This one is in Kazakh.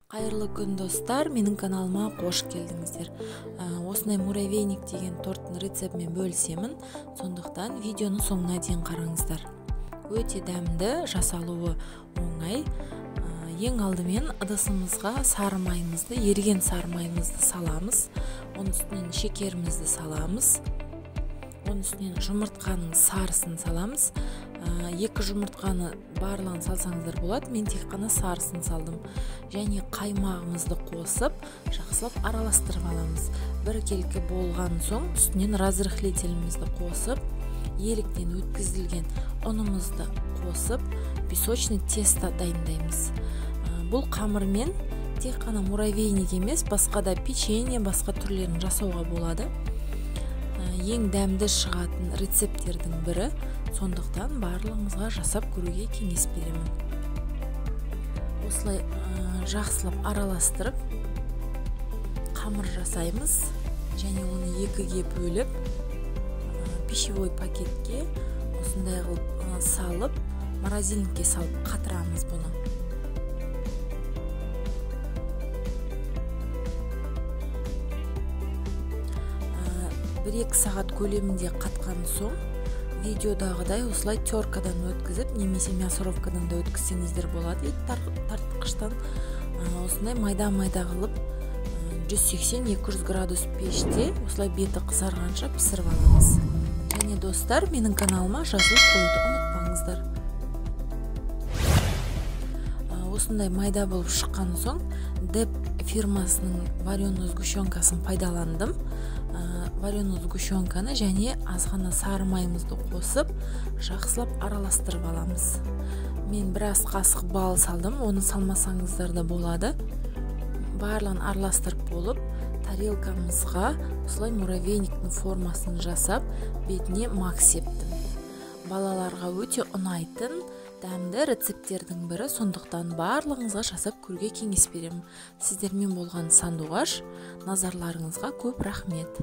Қайырлы күн достар, менің каналыма қош келдіңіздер. Осындай муравейник деген торттың рецептімен бөлісемін, сондықтан видеоны соңына дейін қараңыздар. Өте дәмді, жасалуы оңай. Ең алдымен ыдысымызға сары майымызды, еріген сары майымызды саламыз. Оның үстінен шекерімізді саламыз. Оның үстінен жұмыртқаның сарысын саламыз. Екі жұмыртқаны барлығын салсаңыздар болады, мен тек қана сарысын салдым. Және қаймағымызды қосып, жақсылап араластырып аламыз. Бір келкі болған соң үстінен разрыхлителімізді қосып, еліктен өткізілген ұнымызды қосып, песочный тесто дайындаймыз. Бұл қамырмен тек қана муравейник емес, басқа да печенье, басқа түрлерін жасауға болады. Ең дәмді шығатын рецепттердің бірі, сондықтан барлығымызға жасап көруге кеңес беремін. Осылай жақсылап араластырып қамыр жасаймыз және оны екіге бөліп пищевой пакетке осындай қылып салып, морозильникке салып қатырамыз бұны. Бір-екі сағат көлемінде қатқан соң видеодағыдай осылай теркадан өткізіп, немесе мясорубкадан да өткізсеңіздер болады. Тартқыштан осындай майда-майда қылып 180-200 градус пеште осылай беті қызарғанша пісіріп аламыз. Және достар, менің каналыма жазылып қоюды ұмытпаңыздар. Осындай майда болып шыққан соң деп фирмасының вареный сгущенкасын пайдаландым. Вареный сгущенканы және азғана сары майымызды қосып, жақсылап араластырып аламыз. Мен біраз қасық бал салдым, оны салмасаңыздар да болады. Барлығын араластырып болып, тарелкамызға осылай муравейниктің формасын жасап, бетіне мак септім. Балаларға өте ұнайтын дәмді рецепттердің бірі, сондықтан барлығыңызға жасап көруге кеңес беремін. Сіздермен болған сандуғаш, назарларыңызға көп рахмет.